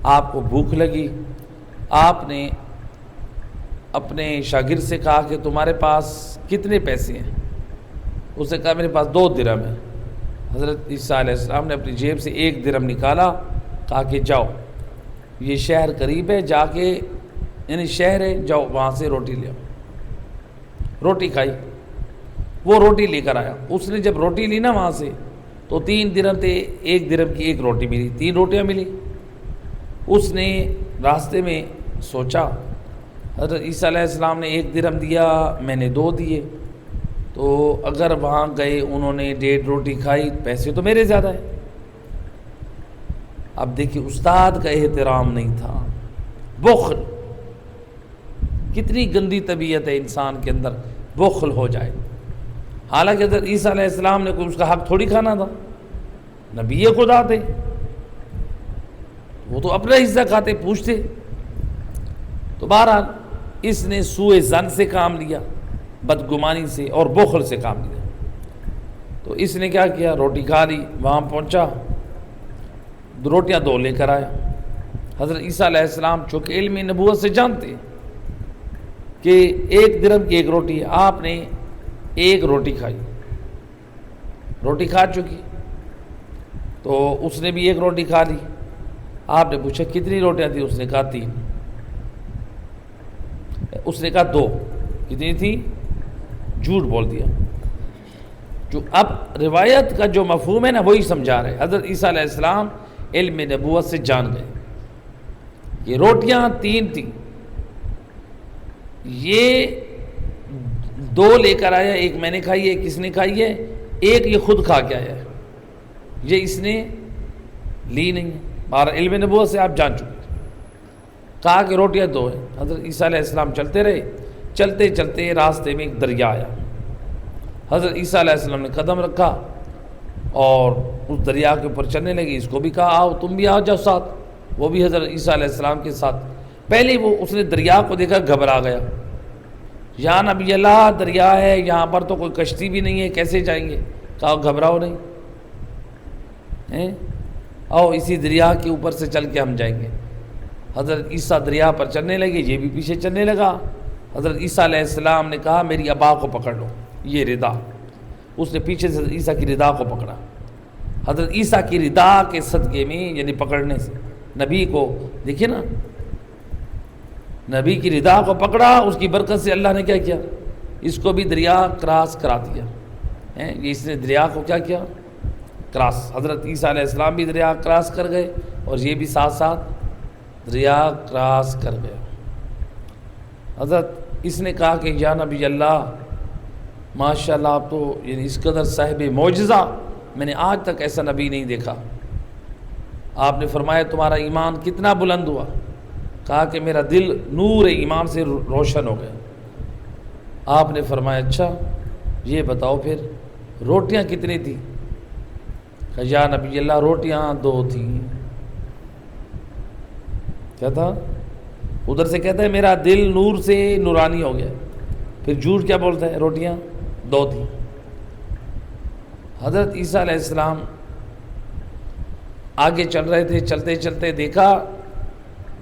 آپ کو بھوک لگی، آپ نے اپنے شاگرد سے کہا کہ تمہارے پاس کتنے پیسے ہیں؟ اس نے کہا میرے پاس 2 درہم ہیں۔ حضرت عیسیٰ علیہ السلام نے اپنی جیب سے 1 درہم نکالا، کہا کہ جاؤ، یہ شہر قریب ہے، جا کے، یعنی شہر ہے، جاؤ وہاں سے روٹی لے آؤ۔ روٹی کھائی، وہ روٹی لے کر آیا۔ اس نے جب روٹی لی نا وہاں سے، تو 3 درہم تھے، 1 درہم کی 1 روٹی ملی، 3 روٹیاں ملی۔ اس نے راستے میں سوچا حضرت عیسیٰ علیہ السلام نے 1 درہم دیا، میں نے 2 دیے، تو اگر وہاں گئے انہوں نے 1.5 روٹی کھائی، پیسے تو میرے زیادہ ہیں۔ اب دیکھیے استاد کا احترام نہیں تھا، بخل، کتنی گندی طبیعت ہے انسان کے اندر، بخل ہو جائے۔ حالانکہ حضرت عیسیٰ علیہ السلام نے کوئی اس کا حق تھوڑی کھانا تھا، نبی خدا تھے، وہ تو اپنا حصہ کھاتے، پوچھتے۔ تو بہرحال اس نے سوء ظن سے کام لیا، بدگمانی سے اور بخل سے کام لیا۔ تو اس نے کیا کیا، روٹی کھا لی، وہاں پہنچا، روٹیاں 2 لے کر آیا۔ حضرت عیسیٰ علیہ السلام چونکہ علم نبوت سے جانتے کہ 1 درہم کی 1 روٹی ہے، آپ نے 1 روٹی کھائی، روٹی کھا چکی، تو اس نے بھی 1 روٹی کھا لی۔ آپ نے پوچھا کتنی روٹیاں تھیں، اس نے کہا 3، اس نے کہا 2، کتنی تھی، جھوٹ بول دیا۔ جو اب روایت کا جو مفہوم ہے نا وہی سمجھا رہے۔ حضرت عیسیٰ علیہ السلام علم نبوت سے جان گئے، یہ روٹیاں 3 تھیں، یہ 2 لے کر آیا، 1 میں نے کھائی ہے، 1 اس نے کھائی ہے، 1 یہ خود کھا کے آیا ہے، یہ اس نے لی نہیں ہے۔ بہر علم نبوت سے آپ جان چکے، کہا کہ روٹیاں 2 ہیں۔ حضرت عیسیٰ علیہ السلام چلتے رہے، چلتے چلتے راستے میں ایک دریا آیا۔ حضرت عیسیٰ علیہ السلام نے قدم رکھا اور اس دریا کے اوپر چلنے لگے۔ اس کو بھی کہا آؤ، تم بھی آ جاؤ ساتھ، وہ بھی حضرت عیسیٰ علیہ السلام کے ساتھ۔ پہلے اس نے دریا کو دیکھا، گھبرا گیا، یا نبی اللہ دریا ہے، یہاں پر تو کوئی کشتی بھی نہیں ہے، کیسے جائیں گے؟ کہا گھبراؤ نہیں، آؤ اسی دریا کے اوپر سے چل کے ہم جائیں گے۔ حضرت عیسیٰ دریا پر چلنے لگے، یہ بھی پیچھے چلنے لگا۔ حضرت عیسیٰ علیہ السلام نے کہا میری ابا کو پکڑ لو، یہ ردا، اس نے پیچھے سے حضرت عیسیٰ کی ردا کو پکڑا۔ حضرت عیسیٰ کی ردا کے صدقے میں، یعنی پکڑنے سے، نبی کو دیکھیے نا، نبی کی ردا کو پکڑا، اس کی برکت سے اللہ نے کیا کیا، اس کو بھی دریا کراس کرا دیا۔ اس نے دریا کو کیا کیا، کراس۔ حضرت عیسیٰ علیہ السلام بھی دریا کراس کر گئے اور یہ بھی ساتھ ساتھ دریا کراس کر گیا۔ حضرت اس نے کہا کہ یا نبی اللہ، ماشاء اللہ آپ تو یعنی اس قدر صاحب معجزہ، میں نے آج تک ایسا نبی نہیں دیکھا۔ آپ نے فرمایا تمہارا ایمان کتنا بلند ہوا؟ کہا کہ میرا دل نور ایمان سے روشن ہو گیا۔ آپ نے فرمایا اچھا یہ بتاؤ پھر روٹیاں کتنی تھیں؟ کہا یا نبی اللہ روٹیاں 2 تھیں۔ کیا تھا؟ ادھر سے کہتا ہے میرا دل نور سے نورانی ہو گیا، پھر جھوٹ کیا بولتا ہے، روٹیاں 2 تھیں۔ حضرت عیسیٰ علیہ السلام آگے چل رہے تھے، چلتے چلتے دیکھا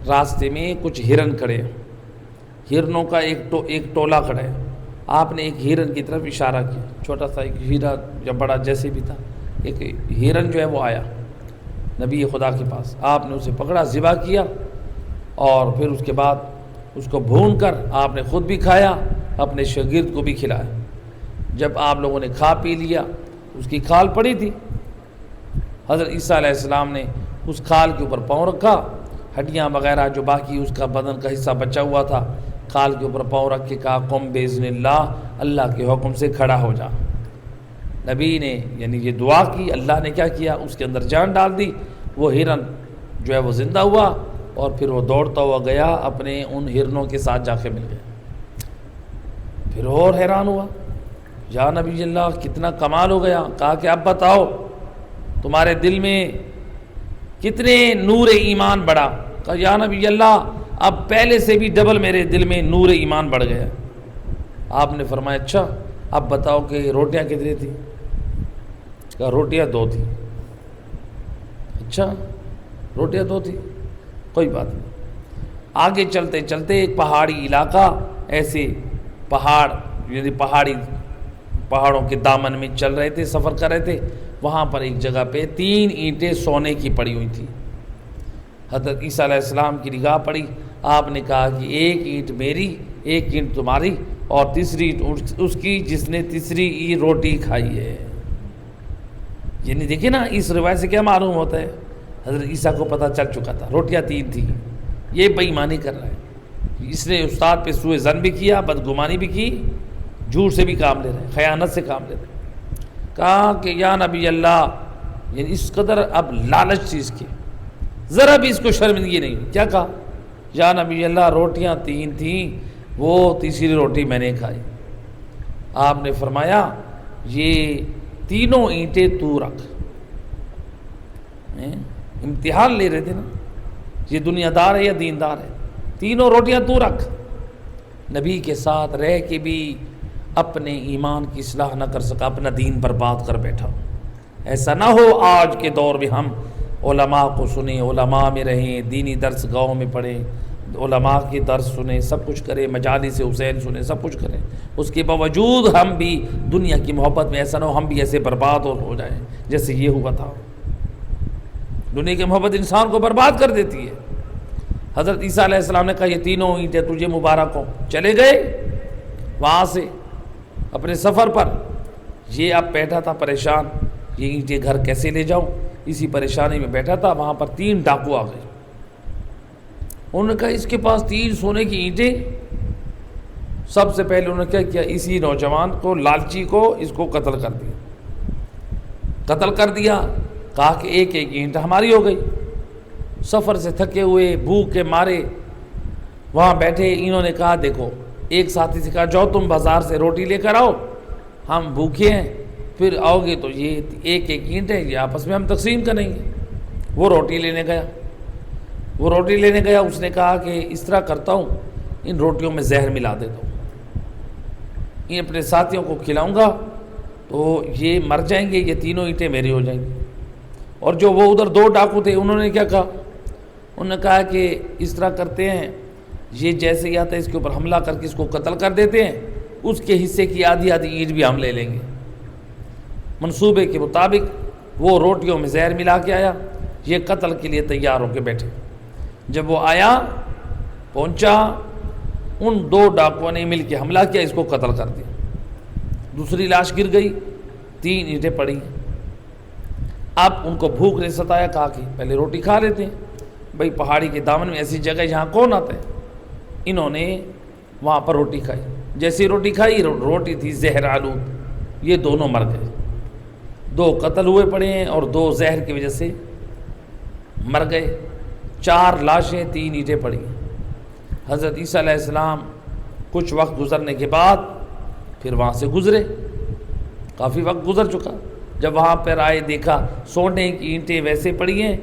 راستے میں کچھ ہرن کھڑے ہیں، ہرنوں کا ایک ٹولہ کھڑا ہے۔ آپ نے ایک ہرن کی طرف اشارہ کیا، چھوٹا سا ایک ہیرا یا بڑا جیسے بھی تھا، ایک ہرن جو ہے وہ آیا نبی خدا کے پاس۔ آپ نے اسے پکڑا، ذبح کیا اور پھر اس کے بعد اس کو بھون کر آپ نے خود بھی کھایا، اپنے شاگرد کو بھی کھلایا۔ جب آپ لوگوں نے کھا پی لیا، اس کی کھال پڑی تھی، حضرت عیسیٰ علیہ السلام نے اس کھال کے اوپر پاؤں رکھا، ہڈیاں وغیرہ جو باقی اس کا بدن کا حصہ بچا ہوا تھا، کھال کے اوپر پاؤں رکھ کے کہا قم باذن اللہ، اللہ کے حکم سے کھڑا ہو جا۔ نبی نے یعنی یہ دعا کی، اللہ نے کیا کیا، اس کے اندر جان ڈال دی، وہ ہرن جو ہے وہ زندہ ہوا اور پھر وہ دوڑتا ہوا گیا اپنے ان ہرنوں کے ساتھ جا کے مل گیا۔ پھر اور حیران ہوا، یا نبی اللہ کتنا کمال ہو گیا۔ کہا کہ اب بتاؤ تمہارے دل میں کتنے نور ایمان بڑھا؟ کہا یا نبی اللہ اب پہلے سے بھی ڈبل میرے دل میں نور ایمان بڑھ گیا۔ آپ نے فرمایا اچھا اب بتاؤ کہ روٹیاں کتنی تھیں؟ کہا روٹیاں 2 تھیں۔ اچھا روٹیاں 2 تھیں، کوئی بات نہیں۔ آگے چلتے چلتے ایک پہاڑی علاقہ، ایسے پہاڑ یعنی پہاڑوں کے دامن میں چل رہے تھے، سفر کر رہے تھے، وہاں پر ایک جگہ پہ 3 اینٹیں سونے کی پڑی ہوئی تھیں۔ حضرت عیسیٰ علیہ السلام کی نگاہ پڑی، آپ نے کہا کہ 1 اینٹ میری، 1 اینٹ تمہاری، اور تیسری اس کی جس نے تیسری روٹی کھائی ہے۔ یعنی دیکھیں نا اس روایت سے کیا معلوم ہوتا ہے، حضرت عیسیٰ کو پتہ چل چکا تھا روٹیاں 3 تھیں، یہ بے ایمانی کر رہا ہے، اس نے استاد پہ سوء ظن بھی کیا، بدگمانی بھی کی، جھوٹ سے بھی کام لے رہے ہیں، خیانت سے کام لے رہے ہیں۔ کہا کہ یا نبی اللہ، یعنی اس قدر اب لالچ تھی اس کی، ذرا بھی اس کو شرمندگی نہیں ہوئی۔ کیا کہا؟ یا نبی اللہ روٹیاں 3 تھیں، وہ تیسری روٹی میں نے کھائی۔ آپ نے فرمایا یہ تینوں اینٹیں تو رکھ۔ امتحان لے رہے تھے نا، یہ دنیا دار ہے یا دیندار ہے، تینوں روٹیاں تو رکھ۔ نبی کے ساتھ رہ کے بھی اپنے ایمان کی اصلاح نہ کر سکا، اپنا دین برباد کر بیٹھا۔ ایسا نہ ہو آج کے دور میں ہم علماء کو سنیں، علماء میں رہیں، دینی درس گاؤں میں پڑھیں، علماء کی درس سنیں، سب کچھ کریں، مجالس حسین سنیں، سب کچھ کریں، اس کے باوجود ہم بھی دنیا کی محبت میں ایسا نہ ہو ہم بھی ایسے برباد ہو جائیں جیسے یہ ہوا تھا۔ دنیا کی محبت انسان کو برباد کر دیتی ہے۔ حضرت عیسیٰ علیہ السلام نے کہا یہ تینوں اینٹیں تجھے مبارک ہوں۔ چلے گئے وہاں سے اپنے سفر پر، یہ اب بیٹھا تھا پریشان، یہ اینٹیں گھر کیسے لے جاؤں، اسی پریشانی میں بیٹھا تھا۔ وہاں پر 3 ڈاکو آ گئے، انہوں نے کہا اس کے پاس 3 سونے کی اینٹیں۔ سب سے پہلے انہوں نے کیا کیا، اسی نوجوان کو، لالچی کو، اس کو قتل کر دیا، قتل کر دیا۔ کہا کہ ایک ایک اینٹ ہماری ہو گئی۔ سفر سے تھکے ہوئے، بھوک کے مارے وہاں بیٹھے، انہوں نے کہا دیکھو، ایک ساتھی سے کہا جاؤ تم بازار سے روٹی لے کر آؤ، ہم بھوکے ہیں، پھر آؤ گے تو یہ ایک ایک اینٹ ہے، یہ آپس میں ہم تقسیم کریں گے۔ وہ روٹی لینے گیا، اس نے کہا کہ اس طرح کرتا ہوں، ان روٹیوں میں زہر ملا دیتا ہوں، ان اپنے ساتھیوں کو کھلاؤں گا تو یہ مر جائیں گے، یہ تینوں اینٹیں میری ہو جائیں گی۔ اور جو وہ ادھر 2 ڈاکو تھے انہوں نے کیا کہا، انہوں نے کہا کہ اس طرح کرتے ہیں، یہ جیسے ہی آتا ہے اس کے اوپر حملہ کر کے اس کو قتل کر دیتے ہیں، اس کے حصے کی آدھی اینٹ بھی ہم لے لیں گے۔ منصوبے کے مطابق وہ روٹیوں میں زہر ملا کے آیا، یہ قتل کے لیے تیار ہو کے بیٹھے۔ جب وہ آیا، پہنچا، ان 2 ڈاکوؤں نے مل کے حملہ کیا، اس کو قتل کر دیا۔ دوسری لاش گر گئی، 3 اینٹیں پڑی۔ اب ان کو بھوک نے ستایا، کہا کہ پہلے روٹی کھا لیتے ہیں، بھئی پہاڑی کے دامن میں ایسی جگہ جہاں کون آتا ہے۔ انہوں نے وہاں پر روٹی کھائی، جیسی روٹی کھائی، روٹی تھی زہر آلود، یہ دونوں مر گئے۔ 2 قتل ہوئے پڑے ہیں اور 2 زہر کی وجہ سے مر گئے۔ 4 لاشیں، 3 اینٹیں پڑی۔ حضرت عیسیٰ علیہ السلام کچھ وقت گزرنے کے بعد پھر وہاں سے گزرے، کافی وقت گزر چکا۔ جب وہاں پر آئے دیکھا سونے کی اینٹیں ویسے پڑی ہیں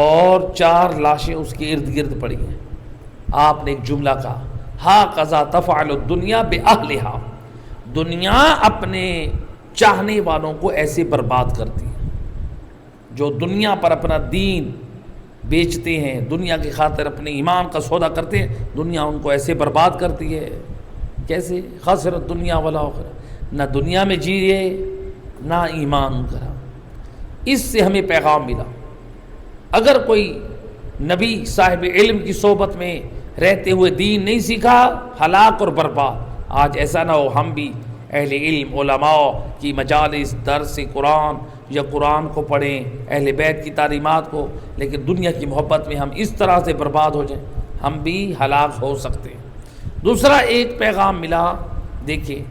اور 4 لاشیں اس کے ارد گرد پڑی ہیں۔ آپ نے ایک جملہ کہا، ہا قضا تفعل الدنیا بأہلہا، دنیا اپنے چاہنے والوں کو ایسے برباد کرتی ہے، جو دنیا پر اپنا دین بیچتے ہیں، دنیا کی خاطر اپنے ایمان کا سودا کرتے ہیں، دنیا ان کو ایسے برباد کرتی ہے۔ کیسے؟ خسرت دنیا والآخرہ، نہ دنیا میں جیے نہ ایمان کرا۔ اس سے ہمیں پیغام ملا، اگر کوئی نبی صاحب علم کی صحبت میں رہتے ہوئے دین نہیں سیکھا، ہلاک اور برباد۔ آج ایسا نہ ہو ہم بھی اہل علم، علماء کی مجالس، درس قرآن یا قرآن کو پڑھیں، اہل بیت کی تعلیمات کو، لیکن دنیا کی محبت میں ہم اس طرح سے برباد ہو جائیں، ہم بھی ہلاک ہو سکتے ہیں۔ دوسرا ایک پیغام ملا، دیکھیں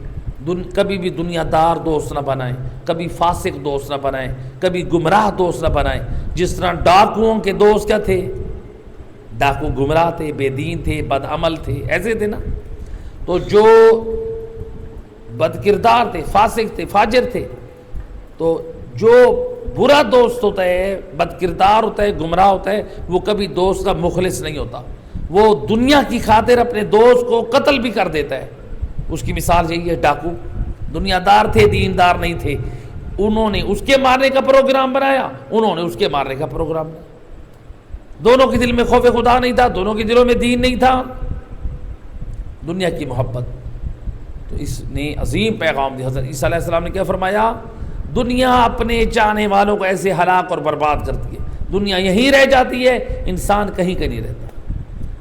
کبھی بھی دنیا دار دوست نہ بنائیں، کبھی فاسق دوست نہ بنائیں، کبھی گمراہ دوست نہ بنائیں۔ جس طرح ڈاکوؤں کے دوست کیا تھے، ڈاکو گمراہ تھے، بے دین تھے، بد عمل تھے، ایسے تھے نا۔ تو جو بد کردار تھے، فاسق تھے، فاجر تھے، تو جو برا دوست ہوتا ہے، بد کردار ہوتا ہے، گمراہ ہوتا ہے، وہ کبھی دوست کا مخلص نہیں ہوتا، وہ دنیا کی خاطر اپنے دوست کو قتل بھی کر دیتا ہے۔ اس کی مثال یہی ہے، ڈاکو دنیا دار تھے، دیندار نہیں تھے، انہوں نے اس کے مارنے کا پروگرام بنایا، انہوں نے اس کے مارنے کا پروگرام بنایا۔ دونوں کے دل میں خوف خدا نہیں تھا، دونوں کے دلوں میں دین نہیں تھا، دنیا کی محبت۔ تو اس نے عظیم پیغام دیا۔ حضرت عیسیٰ علیہ السلام نے کیا فرمایا، دنیا اپنے چاہنے والوں کو ایسے ہلاک اور برباد کرتی ہے، دنیا یہیں رہ جاتی ہے، انسان کہیں کا نہیں رہتا،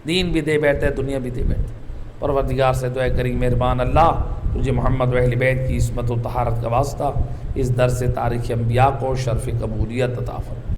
دین بھی دے بیٹھتا ہے، دنیا بھی دے بیٹھتا ہے۔ پروردگار سے دعا کریں مہربان اللہ تجھے محمد و اہل بیت کی عصمت و طہارت کا واسطہ اس درس تاریخ انبیاء کو شرف قبولیت عطا فرما۔